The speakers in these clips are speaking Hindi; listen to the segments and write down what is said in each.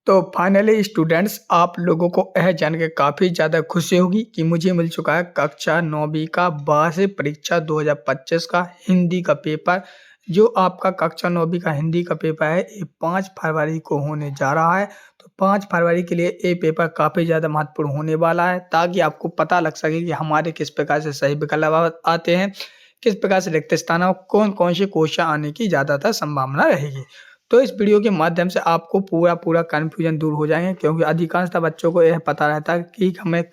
तो फाइनली स्टूडेंट्स आप लोगों को यह जान के काफ़ी ज़्यादा खुशी होगी कि मुझे मिल चुका है कक्षा 9वीं का वार्षिक परीक्षा 2025 का हिंदी का पेपर। जो आपका कक्षा 9वीं का हिंदी का पेपर है ये 5 फरवरी को होने जा रहा है। तो 5 फरवरी के लिए ये पेपर काफ़ी ज़्यादा महत्वपूर्ण होने वाला है, ताकि आपको पता लग सके कि हमारे किस प्रकार से सही विकल्प आते हैं, किस प्रकार से रिक्त स्थान और कौन-कौन से क्वेश्चन आने की ज़्यादातर संभावना रहेगी। तो इस वीडियो के माध्यम से आपको पूरा कन्फ्यूजन दूर हो जाएँगे, क्योंकि अधिकांशतः बच्चों को यह पता रहता है कि हमें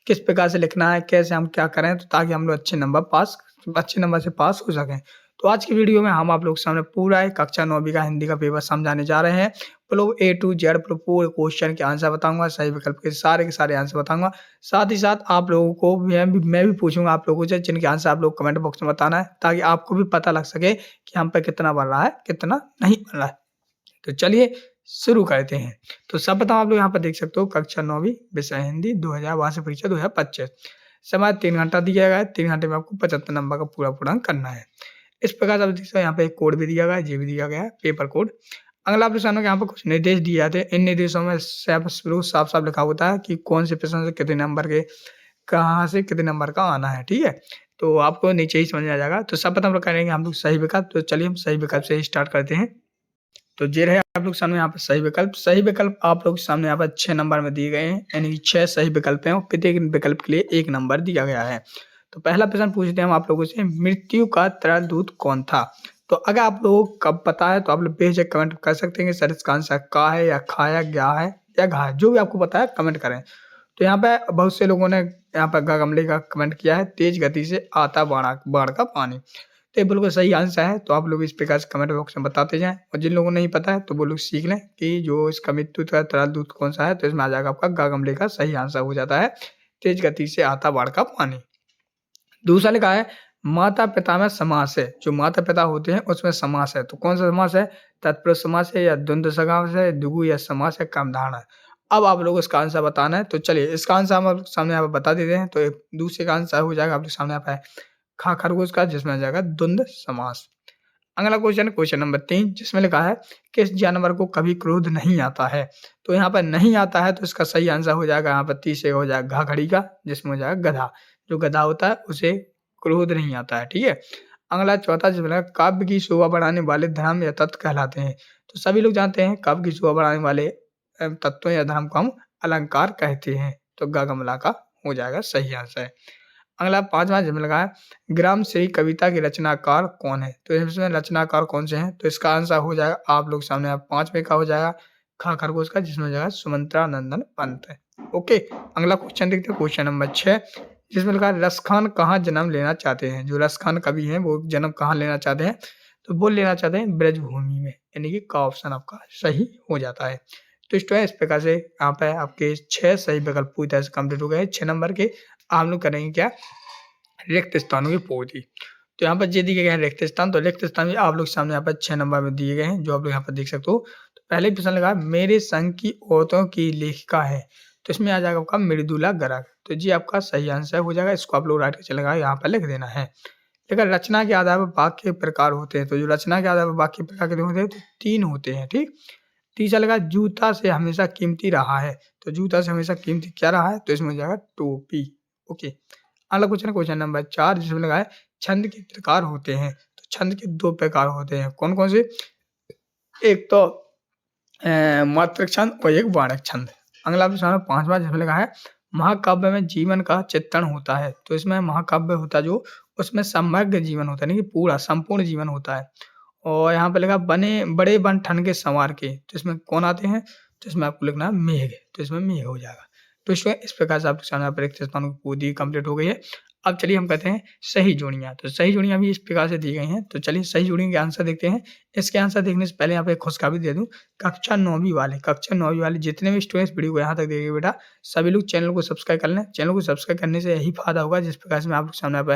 किस प्रकार से लिखना है, कैसे हम क्या करें, तो ताकि हम लोग अच्छे नंबर से पास हो सकें। तो आज की वीडियो में हम आप लोग के सामने पूरा एक कक्षा 9वीं का हिंदी का पेपर समझाने जा रहे हैं। मतलब ए टू जेड पूरे क्वेश्चन के आंसर बताऊँगा, सही विकल्प के सारे आंसर बताऊँगा। साथ ही साथ आप लोगों को मैं भी पूछूँगा आप लोगों से, जिनके आंसर आप लोग कमेंट बॉक्स में बताना है, ताकि आपको भी पता लग सके कि हम पे कितना बन रहा है, कितना नहीं बन रहा है। तो चलिए शुरू करते हैं। तो सब बताओ, आप लोग यहाँ पर देख सकते हो कक्षा 9वीं विषय हिंदी 2000 वार्षिक परीक्षा 2025। समय 3 घंटा दिया गया है। 3 घंटे में आपको 75 नंबर का पूरा अंक करना है। इस प्रकार से आप देख सकते हो यहाँ पे एक कोड भी दिया गया है, ये भी दिया गया है पेपर कोड। अगला आप लोग यहाँ पर कुछ निर्देश दिए जाते हैं। इन निर्देशों में साफ-साफ लिखा होता है कि कौन से प्रश्न से कितने नंबर के, कहाँ से कितने नंबर का आना है, ठीक है? तो आपको नीचे ही समझ में आ जाएगा। तो सर्वप्रथम हम लोग करेंगे हम लोग सही विकल्प। तो चलिए हम सही विकल्प से ही स्टार्ट करते हैं। तो ये रहे आप लोग सामने यहाँ पे सही विकल्प। सही विकल्प आप लोग के सामने यहाँ पर 6 नंबर में दिए गए हैं, यानी कि 6 सही विकल्प हैं और प्रत्येक विकल्प के लिए 1 नंबर दिया गया है। तो पहला प्रश्न पूछते हैं हम आप लोगों से, मृत्यु का तरल दूत कौन था? तो अगर आप लोगों को कब पता है तो आप लोग बेझिझक कमेंट कर सकते हैं कि सर इसका आंसर का है या खा या गया है या घा है, जो भी आपको पता है कमेंट करें। तो यहाँ पे बहुत से लोगों ने यहाँ पर गगमले का कमेंट किया है, तेज गति से आता बाढ़ का पानी। तो ये बिल्कुल सही आंसर है। तो आप लोग इस प्रकार से कमेंट बॉक्स में बताते जाएँ, और जिन लोगों को नहीं पता है तो वो लोग सीख लें कि जो इसका मृत्यु का तरल दूत कौन-सा है, तो इसमें आ जाएगा आपका गगमले का सही आंसर हो जाता है, तेज गति से आता बाढ़ का पानी। दूसरा लिखा है माता-पिता में समास है। जो माता-पिता होते हैं उसमें समास है। तो कौन-सा समास है? तत्पुरुष समास है या द्वंद्व समास है, द्विगु या समास है, कर्मधारय है। अब आप लोगों को इसका आंसर बताना है। तो चलिए इसका आंसर हम आप सामने यहाँ पे बता देते हैं। तो एक दूसरे का आंसर हो जाएगा आप लोग सामने यहाँ पे खरगोश का, जिसमें आ जाएगा द्वंद्व समास। अगला क्वेश्चन नंबर 3, जिसमें लिखा है किस जानवर को कभी क्रोध नहीं आता है? तो यहाँ पर नहीं आता है तो इसका सही आंसर हो जाएगा यहाँ पर तीसरे हो जाएगा घाघड़ी का, जिसमें हो जाएगा गधा। जो गधा होता है उसे क्रोध नहीं आता है, ठीक है? अगला चौथा, जिसमें लगा काव्य की शोभा बढ़ाने वाले धर्म या तत्व कहलाते हैं। तो सभी लोग जानते हैं काव्य की शोभा बढ़ाने वाले तत्वों या धर्म को हम अलंकार कहते हैं। तो गगमला का हो जाएगा सही आंसर। अगला 5वां, जिसमें लगा है ग्राम श्री कविता के रचनाकार कौन है? तो इसमें रचनाकार कौन से हैं? तो इसका आंसर हो जाएगा आप लोग सामने 5वें का हो जाएगा खरगोश का, जिसमें हो जाएगा सुमंत्रा नंदन पंत है। ओके, अगला क्वेश्चन देखते हैं, क्वेश्चन नंबर 6, जिसमें लिखा है रसखान कहाँ जन्म लेना चाहते हैं? जो रसखान कवि हैं वो जन्म कहाँ लेना चाहते हैं? तो वो लेना चाहते हैं ब्रजभूमि में, यानी कि का ऑप्शन आपका सही हो जाता है। तो इस प्रकार से यहाँ पे आपके 6 सही विकल्प पूरी तरह से कंप्लीट हो गए। 6 नंबर के हम लोग करेंगे क्या? रिक्त स्थानों की पूर्ति। तो यहाँ पर ये दिए गए हैं रिक्त स्थान। तो रिक्त स्थान भी आप लोग सामने यहाँ पर 6 नंबर में दिए गए हैं, जो आप लोग यहाँ पर देख सकते हो। तो पहले प्रश्न लगा मेरे संघ की औरतों की लेखिका है। तो इसमें आ जाएगा आपका मृदुला गर्ग। तो जी आपका सही आंसर हो जाएगा। इसको आप लोग राइट के लगा यहाँ पर लिख देना है। लेकिन रचना के आधार पर वाक्य के प्रकार होते हैं। तो जो रचना के आधार पर वाक्य प्रकार के होते हैं तो 3 होते हैं, ठीक। तीसरा लगा जूता से हमेशा कीमती रहा है। तो जूता से हमेशा कीमती क्या रहा है? तो इसमें हो जाएगा टोपी। ओके, अगला क्वेश्चन नंबर 4, जिसमें लगा है छंद के प्रकार होते हैं। तो छंद के 2 प्रकार होते हैं। कौन-कौन से? एक तो मात्रक छंद और एक वाणक छंद। अगला प्रश्न 5वां, जिसमें लगा है महाकाव्य में जीवन का चित्रण होता है। तो इसमें महाकाव्य होता जो उसमें समग्र जीवन होता है, यानी कि पूरा संपूर्ण जीवन होता है। और यहाँ पे लिखा बड़े बन ठन के संवार के। तो इसमें कौन आते हैं? तो इसमें आपको लिखना है मेघ। तो इसमें मेघ हो जाएगा। तो इस प्रकार से आपके सामने परीक्षा स्थानों की पूरी कंप्लीट हो गई है। अब चलिए हम कहते हैं सही जोड़ियाँ। तो सही जोड़ियाँ भी इस प्रकार से दी गई हैं। तो चलिए सही जोड़ियों के आंसर देखते हैं। इसके आंसर देखने से पहले यहाँ पे एक खुशखबरी दे दूँ। कक्षा 9वीं वाले जितने भी स्टूडेंट्स वीडियो को यहाँ तक देखेंगे बेटा, सभी लोग चैनल को सब्सक्राइब कर लें। चैनल को सब्सक्राइब करने से यही फ़ायदा होगा जिस प्रकार से मैं आप लोग सामने यहाँ पे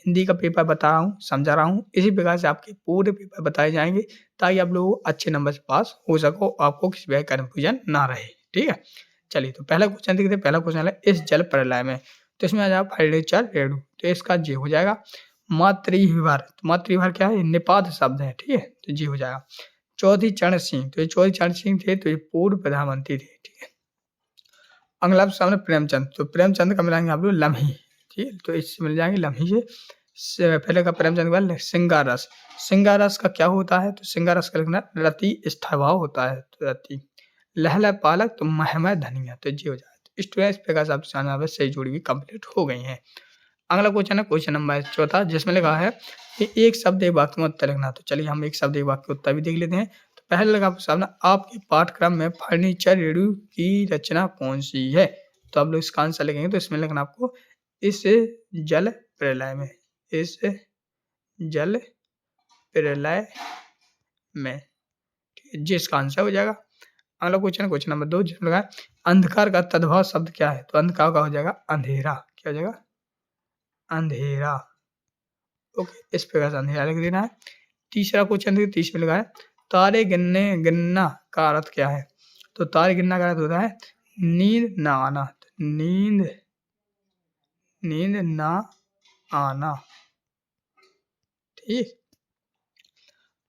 हिंदी का पेपर बता रहा हूँ, समझा रहा हूँ। इसी प्रकार से आपके पूरे पेपर बताए जाएँगे, ताकि आप लोग अच्छे नंबर से पास हो सको, आपको किसी भी कन्फ्यूजन ना रहे, ठीक है? चलिए तो पहला क्वेश्चन देखते हैं। पहला क्वेश्चन है इस जल प्रलय में। तो इसमें आ जाएगा फर्नीचर रेणु। तो इसका जी हो जाएगा मातृविभार। तो मातृविभार क्या है? निपात शब्द है, ठीक है? तो जी हो जाएगा। चौधरी चरण सिंह, तो ये चौधरी चरण सिंह थे, तो ये पूर्व प्रधानमंत्री थे, ठीक है। अगला आपके सामने प्रेमचंद, तो प्रेमचंद का मिलाएंगे आप लोग लम्ही, ठीक है, तो इससे मिल जाएंगे लम्ही से पहले का प्रेमचंद के बाद श्रृंगार रस। श्रृंगार रस का क्या होता है, तो श्रृंगार रस का लिखना रति स्थभाव होता है, तो रति। लहला पालक, तो महमय धनिया, तो ये हो जाए। तो इस प्रकार से आपके सामने यहाँ पे सही जोड़ी भी कंप्लीट हो गई हैं। अगला क्वेश्चन है क्वेश्चन नंबर 14, जिसमें लिखा है कि एक शब्द एक वाक्य में उत्तर लिखना। तो चलिए हम एक शब्द एक वाक्य उत्तर भी देख लेते हैं। तो पहले लगा आपके सामने, आपके पाठ्यक्रम में फर्नीचर रेडियो की रचना कौन सी है। तो आप लोग इसका आंसर लिखेंगे, तो इसमें लिखना आपको इस जल प्रलय में, इस जल प्रलय में, ठीक है, जिसका आंसर हो जाएगा। अगला क्वेश्चन क्वेश्चन नंबर 2, जिसमें लगा अंधकार का तद्भव शब्द क्या है। तो अंधकार का हो जाएगा अंधेरा, क्या हो जाएगा, अंधेरा। ओके, इस प्रकार से अंधेरा लिख देना है। तीसरा क्वेश्चन देखिए, 30 में लगा है तारे गिनना का अर्थ क्या है। तो तारे गिनना का अर्थ होता है नींद ना आना, नींद ना आना, ठीक।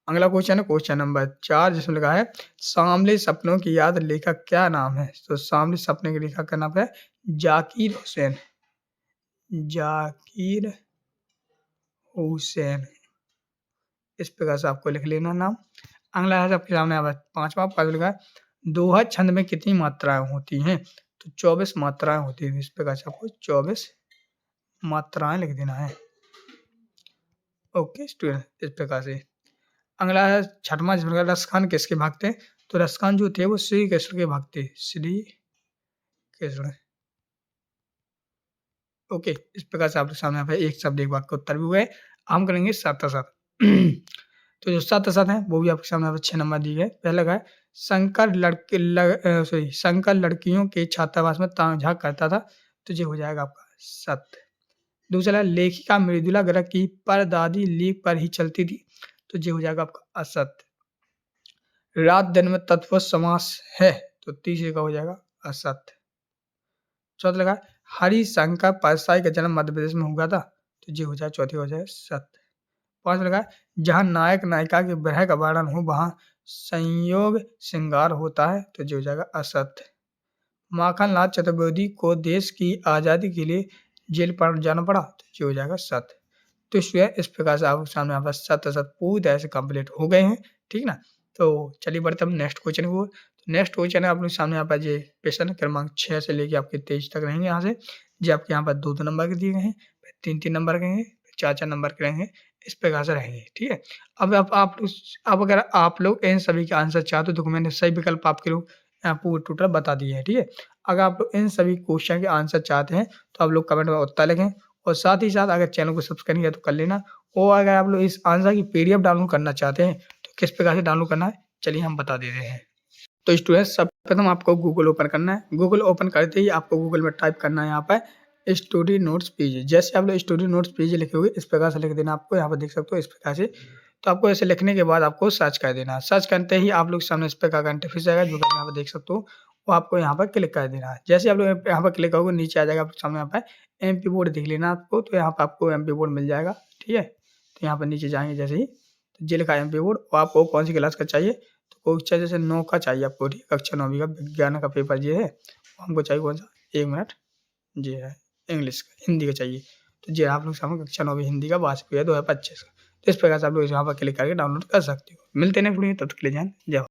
अगला क्वेश्चन है क्वेश्चन नंबर 4, जिसमें लिखा है सांवले सपनों की याद लेखक क्या नाम है। तो सांवले सपने के लेखक का नाम है जाकिर हुसैन, जाकिर हुसैन। इस प्रकार से आपको लिख लेना नाम। अगला है आपके सामने 5वां पद लिखा है दोहा छंद में कितनी मात्राएं होती हैं। तो 24 मात्राएं होती हैं। इस प्रकार से आपको 24 मात्राएं लिख देना है। ओके स्टूडेंट, इस प्रकार से। अगला है 6वां, जिसमें रसखान किसके भक्त थे। तो रसखान जो थे वो श्री कृष्ण के भक्त थे, श्री कृष्ण। ओके, इस प्रकार से आपके सामने यहाँ पे एक शब्द एक वाक्य उत्तर भी हुए। हम करेंगे साथ साथ। तो जो साथ साथ है वो भी आपके सामने यहाँ पे 6 नंबर दिए गए। पहला लगा है शंकर लड़कियों के छात्रावास में ताक झांक करता था। तो ये हो जाएगा आपका सत्य। दूसरा, लेखिका मृदुला गर्ग की परदादी लीक पर ही चलती थी। तो ये हो जाएगा आपका असत्य। रात दिन में तत्पुरुष समास है। तो तीसरे का हो जाएगा असत्य। चौथा लगा हरिशंकर परसाई का जन्म मध्य प्रदेश में हुआ था। तो ये हो जाए चौथे हो जाए सत्य। 5 लगा जहाँ नायक नायिका के विरह का वर्णन हो वहाँ संयोग श्रृंगार होता है। तो ये हो जाएगा असत्य। माखनलाल चतुर्वेदी को देश की आज़ादी के लिए जेल पर जाना पड़ा। तो ये हो जाएगा सत्य। तो इस प्रकार से आपके सामने यहाँ पर सत्य सत्य पूरी तरह से कंप्लीट हो गए हैं, ठीक ना। तो चलिए बढ़ते हम नेक्स्ट क्वेश्चन को। तो नेक्स्ट क्वेश्चन है आप लोग सामने यहाँ पर ये प्रश्न क्रमांक 6 से लेके आपके 23 तक रहेंगे। यहाँ से जो आपके यहाँ पर 2-2 नंबर के दिए गए हैं, 3-3 नंबर के हैं, 4-4 नंबर के रहेंगे। इस प्रकार से रहेंगे, ठीक है। अब अगर आप लोग इन सभी के आंसर चाहते हो तो मैंने सही विकल्प आपके लोग यहाँ पूरे टोटल बता दिए हैं, ठीक है। अगर आप लोग इन सभी क्वेश्चन के आंसर चाहते हैं तो आप लोग कमेंट में उत्तर लिखें, और साथ ही साथ अगर चैनल को सब्सक्राइब किया तो कर लेना। और अगर आप लोग इस आंसर की पीडीएफ डाउनलोड करना चाहते हैं तो किस प्रकार से डाउनलोड करना है, चलिए हम बता दे रहे हैं। तो स्टूडेंट, सर्वप्रथम आपको गूगल ओपन करना है। गूगल ओपन करते ही आपको गूगल में टाइप करना है यहाँ पर स्टडी नोट्स पेज। जैसे आप लोग स्टडी नोट्स पेज लिखे इस प्रकार से लिख देना। आपको यहाँ पर देख सकते हो इस प्रकार से। तो आपको ऐसे लिखने के बाद आपको सर्च कर देना। सर्च करते ही आप लोग सामने इस प्रकार का इंटरफेस आएगा, जो यहाँ पर देख सकते हो। वो आपको यहाँ पर क्लिक कर देना है। जैसे आप लोग यहाँ पर क्लिक करोगे नीचे आ जाएगा आपके सामने यहाँ पर एमपी बोर्ड देख लेना आपको। तो यहाँ पर आपको एमपी बोर्ड मिल जाएगा, ठीक है। तो यहाँ पर नीचे जाएंगे जैसे ही, तो ये लिखा है एमपी बोर्ड। और आपको कौन सी क्लास का चाहिए, तो कक्षा जैसे 9 का चाहिए आपको, ठीक है। कक्षा 9वीं का विज्ञान का पेपर ये है। हमको चाहिए कौन सा, 1 मिनट, जी है इंग्लिश का, हिंदी का चाहिए। तो जी आप लोग सामने कक्षा 9वीं हिंदी का वार्षिक 2025 का। तो इस प्रकार से आप लोग यहाँ पर क्लिक करके डाउनलोड कर सकते हो। मिलते हैं नेक्स्ट वीडियो, तब तक के लिए जय हिंद, जय भारत।